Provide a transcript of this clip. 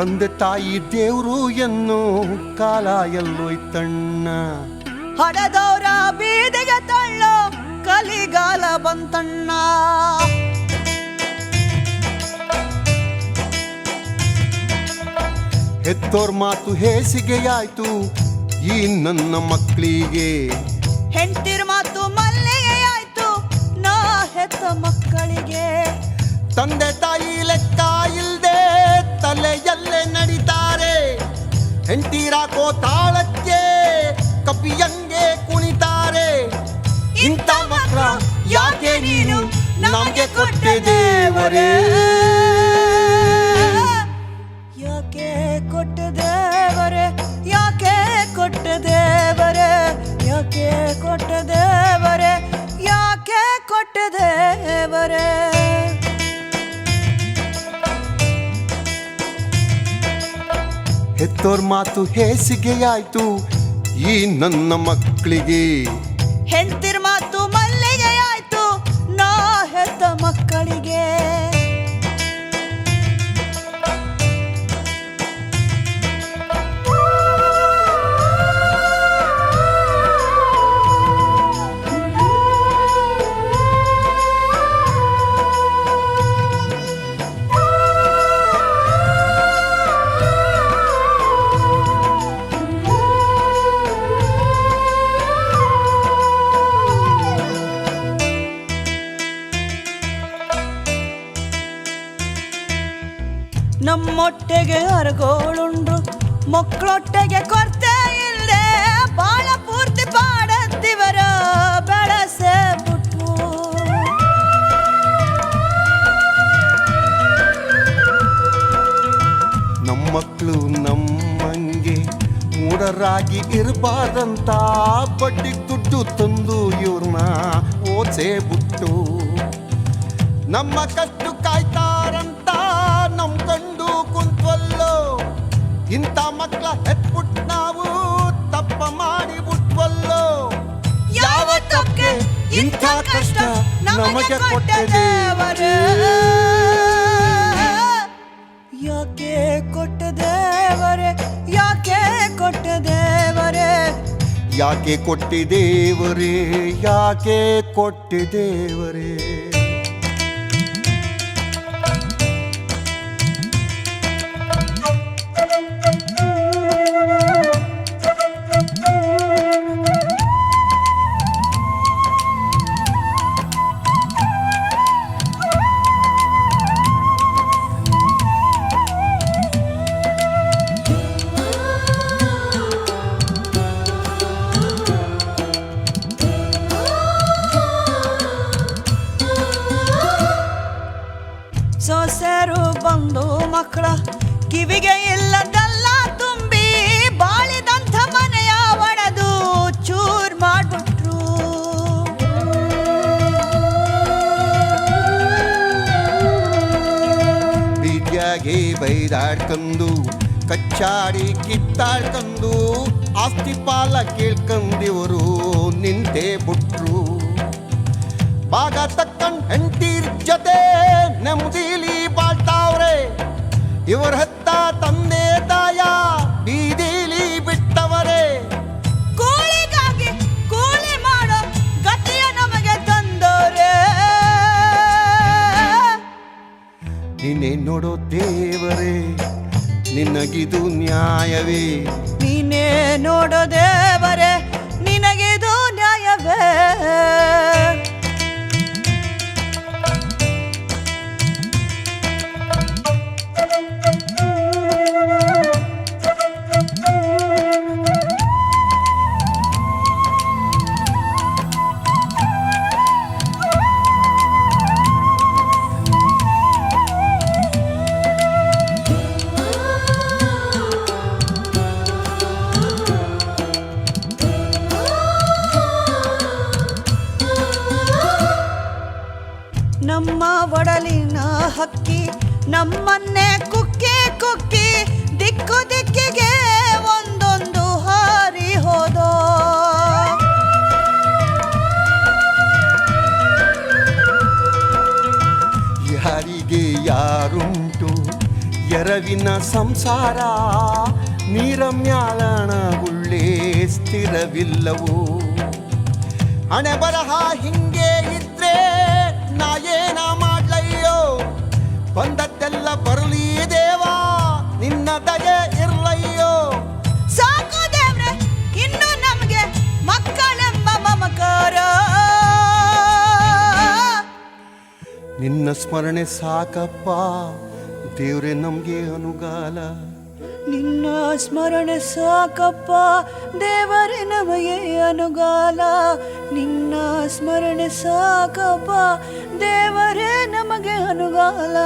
ತಂದೆ ತಾಯಿ ದೇವ್ರು ಎನ್ನು ಕಾಲ ಎಲ್ಲೋಯ್ತಣ್ಣ. ಹಡದವರ ಬೀದಿಗೆ ತಳ್ಳೋ ಕಲಿಗಾಲ ಬಂತಣ್ಣ. ಹೆತ್ತೋರ್ ಮಾತು ಹೇಸಿಗೆಯಾಯ್ತು ಈ ನನ್ನ ಮಕ್ಕಳಿಗೆ. ಹೆಂಡ್ತಿರ್ ಮಾತು ಮಲ್ಲಿಗೆ ಆಯ್ತು ನಾ ಹೆತ್ತ ಮಕ್ಕಳಿಗೆ. ತಂದೆ ತಾಯಿ ಲೆಕ್ಕ ಇಲ್ದೆ ತಲೆಯಲ್ಲೇ ನಡೀತಾರೆ. ಹೆಂಡತಿರಾಕೋ ತಾಳಕ್ಕೆ ಕಪಿಯಂಗೆ ಕುಣಿತಾರೆ. ಇಂಥ ಮಕ್ಕಳ ಯಾಕೆ ನೀನು ನಮಗೆ ಕೊಟ್ಟೆ ದೇವರೇ. ಯಾಕೆ ಕೊಟ್ಟ ದೇವರೇ, ಯಾಕೆ ಕೊಟ್ಟ ದೇವರೇ, ಯಾಕೆ ಕೊಟ್ಟ ದೇವರೇ, ಯಾಕೆ ಕೊಟ್ಟ ದೇವರೇ. ಹೆತ್ತೋರ್ ಮಾತು ಹೇಸಿಗೆಯಾಯ್ತು ಈ ನನ್ನ ಮಕ್ಕಳಿಗೆ. ಹೆಂಡ್ತಿರ್ ಮಾತು ಮಲ್ಲಿಗೆ ಆಯ್ತು ನಾ ಹೆತ್ತ ಮಕ್ಕಳಿಗೆ. ನಮ್ಮೊಟ್ಟೆಗೆ ಅರಗೋಳುಂಡು ಮಕ್ಕಳೊಟ್ಟೆಗೆ ಕೊರತೆ ಇಲ್ಲದೆ ಬಾಳ ಪೂರ್ತಿ ಪಾಡತ್ತಿವರ ಬೆಳಸೆ ಬಿಟ್ಟು. ನಮ್ಮಕ್ಕಳು ನಮ್ಮಂಗೆ ಮೂಢರಾಗಿ ಇರಬಾರ್ದಂತ ಬಡ್ಡಿ ದುಡ್ಡು ತಂದು ಇವ್ರನ್ನ ಓದ್ಸೇ ಬಿಟ್ಟು. ನಮ್ಮ ಕಷ್ಟು ಕಾಯ್ತಾರಂತ ನಂಬ್ಕೊಂಡು ಕುಂತ್ವಲ್ಲೋ. ಇಂಥ ಮಕ್ಕಳ ಹೆತ್ಬಿಟ್ಟು ನಾವು ತಪ್ಪ ಮಾಡಿ ಬಿಟ್ವಲ್ಲೋ. ಯಾವ ತಪ್ಪೆ ಇಂಥ ಕಷ್ಟ ನಮಗೆ ಕೊಟ್ಟೆ ದೇವರೇ. ಯಾಕೆ ಕೊಟ್ಟ ದೇವರೇ, ಯಾಕೆ ಕೊಟ್ಟ ದೇವರೇ, ಯಾಕೆ ಕೊಟ್ಟೆ ದೇವರೇ, ಯಾಕೆ ಕೊಟ್ಟೆ ದೇವರೇ. ಸೊಸೆರು ಬಂದು ಮಕ್ಕಳ ಕಿವಿಗೆ ಇಲ್ಲದಲ್ಲ ತುಂಬಿ ಬಾಳಿದಂಥ ಮನೆಯ ಒಡೆದು ಚೂರ್ ಮಾಡ್ಬಿಟ್ರು. ಬೀದ್ಯಾಗೆ ಬೈದಾಡ್ಕಂದು ಕಚ್ಚಾಡಿ ಕಿತ್ತಾಡ್ಕಂದು ಆಸ್ತಿ ಪಾಲ ಕೇಳ್ಕಂದಿವರು ನಿಂತೇ ಬಿಟ್ರು. ಭಾಗ ತಕ್ಕಂಡ್ ಹೆಂಡತಿರ್ ಜೊತೆ ನೆಮ್ಮದಿಲಿ ಬಾಳ್ತಾವ್ರೆ. ಇವರ ಹತ್ತ ತಂದೆ ತಾಯ ಬೀದಿಲಿ ಬಿಟ್ಟವರೇ. ಕೂಳಿಗಾಗಿ ಕೂಲಿ ಮಾಡೋ ಗತಿಯ ನಮಗೆ ತಂದೋರೆ. ನೀನೇ ನೋಡೋ ದೇವರೇ, ನಿನಗಿದು ನ್ಯಾಯವೇ. ನೀನೇ ನೋಡೋ ದೇವರೇ, ನಿನಗಿದು ನ್ಯಾಯವೇ. ನಮ್ಮ ಒಡಲಿನ ಹಕ್ಕಿ ನಮ್ಮನ್ನೇ ಕುಕ್ಕಿ ಕುಕ್ಕಿ ದಿಕ್ಕು ದಿಕ್ಕಿಗೆ ಒಂದೊಂದು ಹಾರಿ ಹೋದೋ. ಯಾರಿಗೆ ಯಾರುಂಟು ನೆರವಿನ ಸಂಸಾರ ನೀರ ಮ್ಯಾಲಣ ಗುಳ್ಳೆ ಸ್ಥಿರವಿಲ್ಲವೋ ಹಣೆ ಬರಹ ಹಿಂಗೆ ಇದ್ರೆ ನಾ ಏನ ಮಾಡ್ಲಯ್ಯೋ ಬಂದದ್ದೆಲ್ಲ ಬರಲಿ ದೇವಾ ನಿನ್ನ ದಯೆ ಇರ್ಲಯ್ಯೋ ಸಾಕು ದೇವ್ರೆ ಇನ್ನು ನಮಗೆ ಮಕ್ಕಳೆಂಬ ಮಮಕಾರ ನಿನ್ನ ಸ್ಮರಣೆ ಸಾಕಪ್ಪ ದೇವ್ರೆ ನಮ್ಗೆ ಅನುಗಾಲ ನಿನ್ನ ಸ್ಮರಣೆ ಸಾಕಪ್ಪ ದೇವರೇ ನಮಗೆ ಅನುಗಾಲ ನಿನ್ನ ಸ್ಮರಣೆ ಸಾಕಪ್ಪ ದೇವರೇ ನಮಗೆ ಅನುಗಾಲ